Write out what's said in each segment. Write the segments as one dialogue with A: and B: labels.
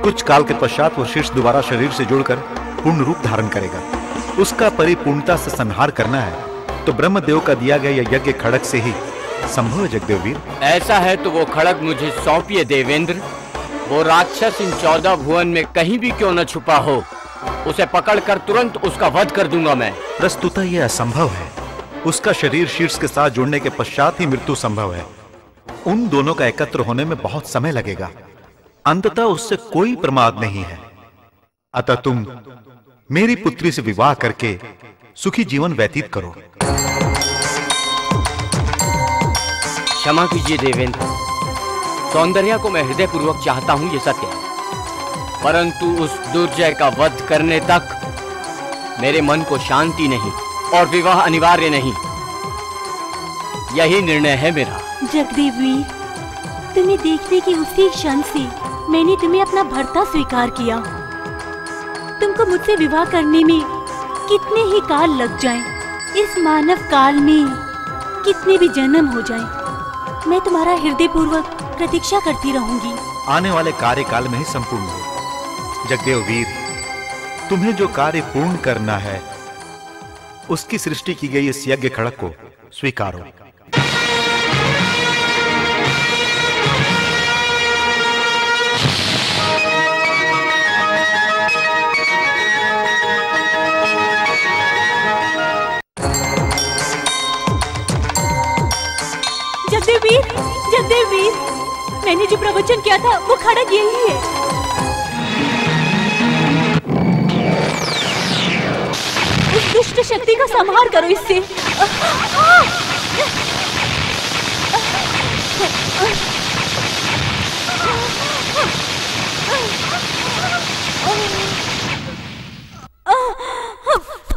A: कुछ काल के पश्चात वो शीर्ष दोबारा शरीर से जुड़कर पूर्ण रूप धारण करेगा। उसका परिपूर्णता से संहार करना है तो ब्रह्मदेव का दिया गया यह यज्ञ खड़ग से ही संभव है जगदेव वीर।
B: ऐसा है तो वो खड़ग मुझे सौंपिए देवेंद्र। वो राक्षस इन 14 भुवन में कहीं भी क्यों न छुपा हो, उसे पकड़कर तुरंत उसका वध कर दूंगा मैं।
A: प्रस्तुतः यह असंभव है। उसका शरीर शीर्ष के साथ जुड़ने के पश्चात ही मृत्यु संभव है। उन दोनों का एकत्र होने में बहुत समय लगेगा। अंततः उससे कोई प्रमाद नहीं है। अतः तुम मेरी पुत्री से विवाह करके सुखी जीवन व्यतीत करो।
B: क्षमा कीजिए देवेंद्र, सौंदर्या को मैं हृदय पूर्वक चाहता हूं, ये सत्य है, परंतु उस दुर्जय का वध करने तक मेरे मन को शांति नहीं और विवाह अनिवार्य नहीं। यही निर्णय है मेरा।
C: जगदेव वीर, तुम्हें देखने की उसी क्षण से मैंने तुम्हें अपना भर्ता स्वीकार किया। तुमको मुझसे विवाह करने में कितने ही काल लग जाएं, इस मानव काल में कितने भी जन्म हो जाएं, मैं तुम्हारा हृदय पूर्वक प्रतीक्षा करती रहूंगी।
A: आने वाले कार्यकाल में ही संपूर्ण हो। जगदेव वीर, तुम्हें जो कार्य पूर्ण करना है उसकी सृष्टि की गई इस यज्ञ खड़ग को स्वीकारो।
C: जगदेव वीर, मैंने जो प्रवचन किया था वो खड़ग यही है। उस दुष्ट शक्ति का संहार करो इससे।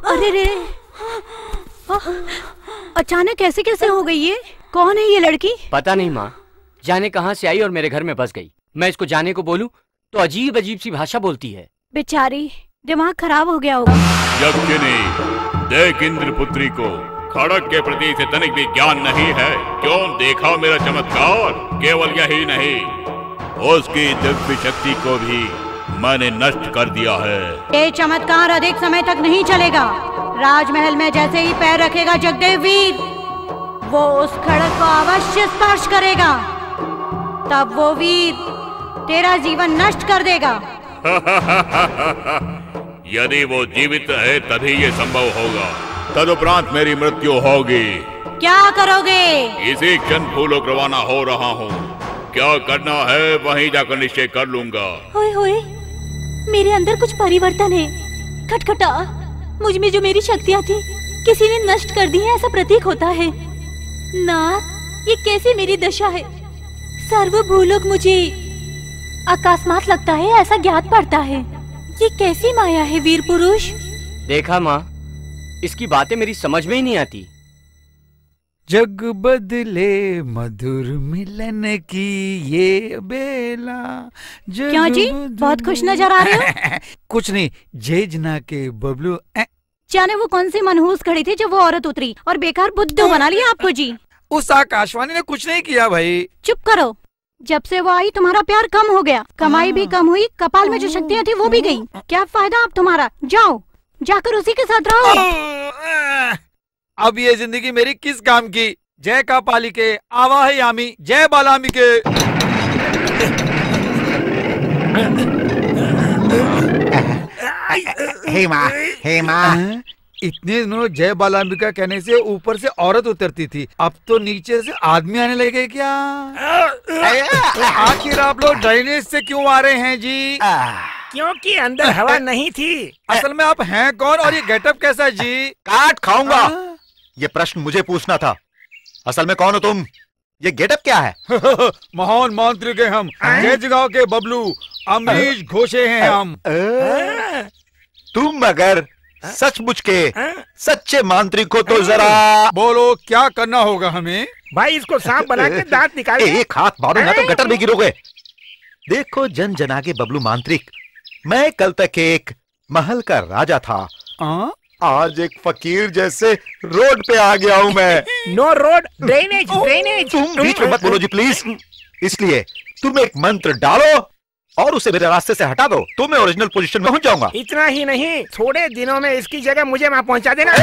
D: अरे रे, अचानक कैसे हो गई ये? कौन है ये लड़की?
B: पता नहीं माँ, जाने कहां से आई और मेरे घर में बस गई। मैं इसको जाने को बोलूं तो अजीब अजीब सी भाषा बोलती है।
D: बेचारी, दिमाग खराब हो गया होगा।
E: यज्ञिनी, देख इंद्र पुत्री को खड़ग के प्रति से तनिक भी ज्ञान नहीं है। क्यों देखा मेरा चमत्कार? केवल यही नहीं, उसकी दिव्य शक्ति को भी मैंने नष्ट कर दिया है।
D: ये चमत्कार अधिक समय तक नहीं चलेगा। राजमहल में जैसे ही पैर रखेगा जगदेव वीर, वो उस खड़ग को अवश्य स्पर्श करेगा। तब वो वीर तेरा जीवन नष्ट कर देगा।
E: यदि वो जीवित है तभी ये संभव होगा। तदुपरांत मेरी मृत्यु होगी।
D: क्या करोगे?
E: इसी क्षण फूलों रवाना हो रहा हूँ। क्या करना है वहीं जाकर निश्चय कर लूंगा।
C: होए होए, मेरे अंदर कुछ परिवर्तन है। खटखटा, मुझ में जो मेरी शक्तियाँ थी किसी ने नष्ट कर दी है, ऐसा प्रतीक होता है। नाथ, ये कैसी मेरी दशा है? सर्व भूलोक मुझे अकस्मात लगता है, ऐसा ज्ञात पड़ता है। ये कैसी माया है वीर पुरुष?
B: देखा माँ, इसकी बातें मेरी समझ में ही नहीं आती।
F: जग बदले मधुर मिलन की ये बेला।
D: क्यों जी, बहुत खुश नजर आ रहे हो?
F: कुछ नहीं, जेजना के बबलू।
D: जाने वो कौन सी मनहूस खड़ी थी जो वो औरत उतरी और बेकार बुद्धू बना लिया आपको जी।
F: उस आकाशवाणी ने कुछ नहीं किया भाई।
D: चुप करो। जब से वो आई तुम्हारा प्यार कम हो गया, कमाई भी कम हुई, कपाल में जो शक्तियाँ थी वो भी गई। क्या फायदा अब तुम्हारा? जाओ, जाकर उसी के साथ रहो।
F: अब ये जिंदगी मेरी किस काम की? जय कापाली के, आवाहयामी, जय बालामी के।
G: हे माँ, हे माँ।
F: इतने दिनों जय बालाम्बिका कहने से ऊपर से औरत उतरती थी, अब तो नीचे से आदमी आने लगे क्या? आखिर आप लोग ड्रेनेज से क्यों आ रहे हैं जी?
G: क्योंकि अंदर हवा नहीं थी।
F: असल में आप हैं कौन और ये गेटअप कैसा है जी?
A: काट खाऊंगा। ये प्रश्न मुझे पूछना था। असल में कौन हो तुम? ये गेटअप क्या है?
F: महान मांत्रिक है हम, जयजगांव के बबलू अमरीश घोषे हैं हम।
A: तुम अगर सचमुच के सच्चे मांत्रिक हो तो जरा
F: बोलो, क्या करना होगा हमें?
G: भाई इसको सांप बना के दांत निकाल।
A: एक हाथ मारो ना तो गटर में गिरोगे। देखो जन जना के बबलू मांत्रिक, मैं कल तक एक महल का राजा था, आज एक फकीर जैसे रोड पे आ गया हूँ मैं।
G: No road, drainage, drainage.
A: तुम बीच में मत बोलो जी प्लीज। इसलिए तुम एक मंत्र डालो और उसे मेरे रास्ते से हटा दो तो मैं ओरिजिनल पोजीशन में पहुंच जाऊंगा।
G: इतना ही नहीं, थोड़े दिनों में इसकी जगह मुझे वहाँ पहुँचा देना।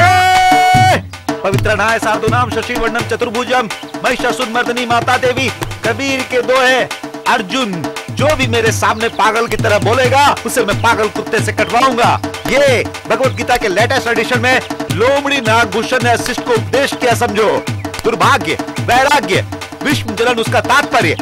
A: पवित्रनाय साधुनाम शशि वर्णम चतुर्भुजम महिषासुरमर्दिनी माता देवी। कबीर के दोहे अर्जुन, जो भी मेरे सामने पागल की तरह बोलेगा उसे मैं पागल कुत्ते से कटवाऊंगा। ये भगवत गीता के लेटेस्ट एडिशन में लोमड़ी नागभूषण ने शिष्ट को उपदेश किया, समझो। दुर्भाग्य, वैराग्य, विश्व जलन उसका तात्पर्य।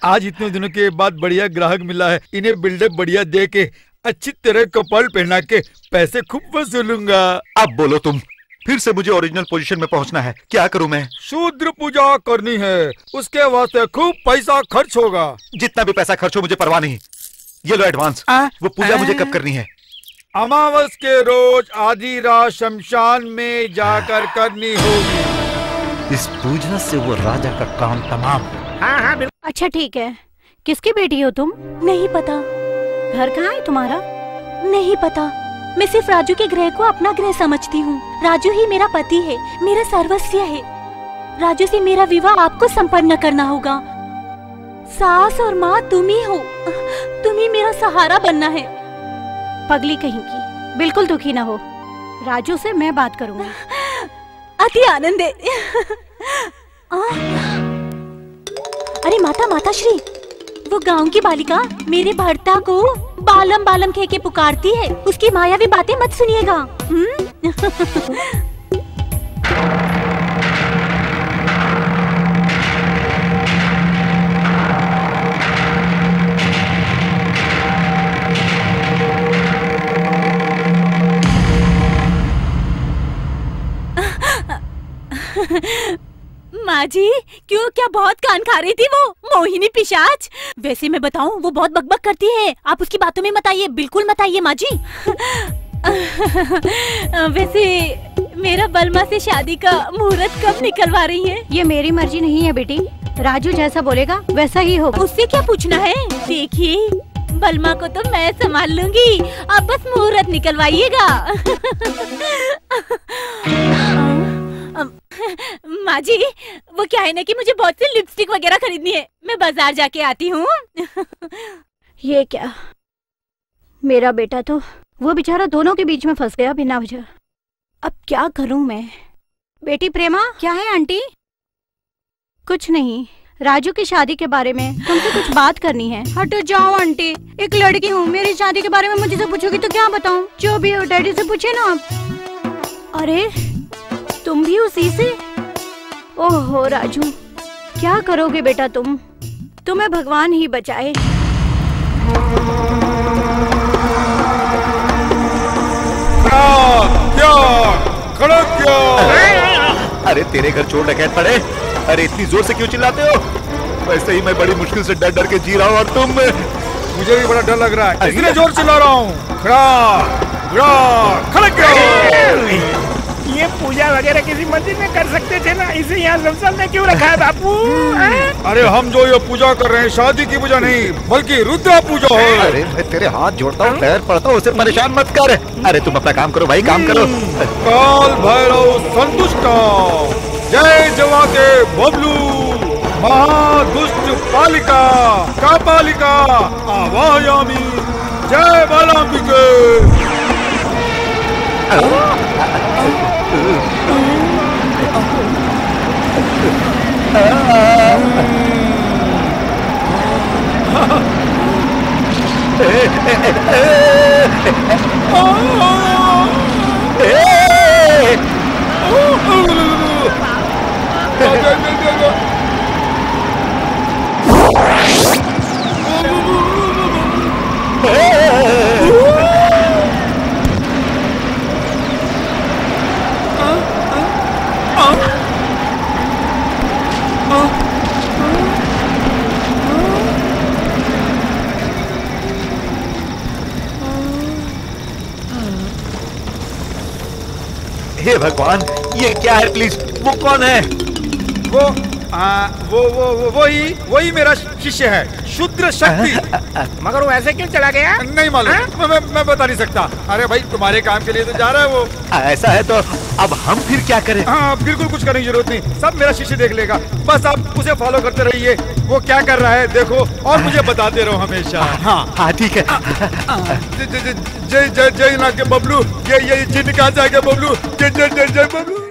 F: आज इतने दिनों के बाद बढ़िया ग्राहक मिला है, इन्हें बिल्डअप बढ़िया दे के अच्छी तरह कपाल पहना के पैसे खूब वसूलूंगा।
A: अब बोलो तुम, फिर से मुझे ओरिजिनल पोजीशन में पहुंचना है, क्या करूं मैं?
F: शूद्र पूजा करनी है, उसके वास्ते खूब पैसा खर्च होगा।
A: जितना भी पैसा खर्च हो मुझे परवाह नहीं। ये लो एडवांस। वो पूजा मुझे कब करनी है?
F: अमावस के रोज आधी रात शमशान में जाकर करनी होगी।
A: इस पूजा से वो राजा का काम तमाम।
G: हाँ हाँ बिल्कुल।
D: अच्छा ठीक है, किसकी बेटी हो तुम?
C: नहीं पता।
D: घर कहाँ है तुम्हारा?
C: नहीं पता। मैं सिर्फ राजू के ग्रह को अपना ग्रह समझती हूँ। राजू ही मेरा पति है, मेरा सर्वस्व है। राजू से मेरा विवाह आपको संपन्न करना होगा। सास और माँ तुम ही हो, तुम ही मेरा सहारा बनना है।
D: पगली कहीं की, बिल्कुल दुखी ना हो, राजू से मैं बात करूँगी।
C: अति आनंद है। अरे माता, माता श्री, वो गांव की बालिका मेरे भर्ता को बालम बालम कह के पुकारती है। उसकी मायावी बातें मत सुनिएगा। माँ जी, क्यों, क्या बहुत कान खा रही थी वो मोहिनी पिशाच? वैसे मैं बताऊं, वो बहुत बकबक करती है, आप उसकी बातों में मत आइए, बिल्कुल मत आइए माँ जी। वैसे मेरा बलमा से शादी का मुहूर्त कब निकलवा रही है?
D: ये मेरी मर्जी नहीं है बेटी, राजू जैसा बोलेगा वैसा ही होगा।
C: उससे क्या पूछना है? देखिए, बलमा को तो मैं संभाल लूंगी, आप बस मुहूर्त निकलवाइएगा। माँ जी, वो क्या है ना कि मुझे बहुत सी लिपस्टिक वगैरह खरीदनी है, मैं बाजार जाके आती हूँ।
D: ये क्या, मेरा बेटा तो वो बेचारा दोनों के बीच में फंस गया बिना वजह। अब क्या करूँ मैं? बेटी प्रेमा, क्या है आंटी? कुछ नहीं, राजू की शादी के बारे में तुमसे कुछ बात करनी है। हटो जाओ आंटी, एक लड़की हूँ, मेरी शादी के बारे में मुझे से पूछोगी तो क्या बताऊँ? जो भी हो डैडी से पूछे ना आप। अरे तुम भी उसी से? ओहो राजू, क्या करोगे बेटा तुम? तुम्हें भगवान ही बचाए।
F: क्या खड़ा क्या?
A: अरे तेरे घर चोर डकैत पड़े? अरे इतनी जोर से क्यों चिल्लाते हो? वैसे ही मैं बड़ी मुश्किल से डर डर के जी रहा हूँ और तुम।
F: मुझे भी बड़ा डर लग रहा है, इसलिए जोर चिल्ला रहा हूँ। खड़ा क्या?
G: ये पूजा वगैरह किसी मंदिर में कर सकते थे ना, इसे यहाँ शमशान में क्यों रखा है बापू?
F: अरे हम जो ये पूजा कर रहे हैं शादी की पूजा नहीं बल्कि रुद्रा पूजा है।
A: अरे मैं तेरे हाथ जोड़ता हूँ, पैर पड़ता हूँ, उसे परेशान मत कर। अरे तुम अपना काम करो भाई, काम करो।
F: काल भैरव संतुष्ट, जय जवा के बबलू, महादुष्ट पालिका का पालिका आवाहयामी, जय बालांबिके। हे भगवान, ये क्या है? प्लीज, वो कौन है? वो वही मेरा शिष्य है, शुद्र शक्ति।
G: मगर वो ऐसे क्यों चला गया?
F: नहीं मालूम, मैं बता नहीं सकता। अरे भाई तुम्हारे काम के लिए तो जा रहा है वो।
A: ऐसा है तो अब हम फिर क्या करें?
F: हाँ बिल्कुल कुछ करने की जरूरत नहीं, सब मेरा शिष्य देख लेगा। बस आप उसे फॉलो करते रहिए, वो क्या कर रहा है देखो और मुझे बताते रहो हमेशा।
A: हाँ ठीक है।
F: जय जय जय जय ना के बबलू, ये चिन्ह कहाँ से आ गया बबलू? जय जय जय जय बबलू।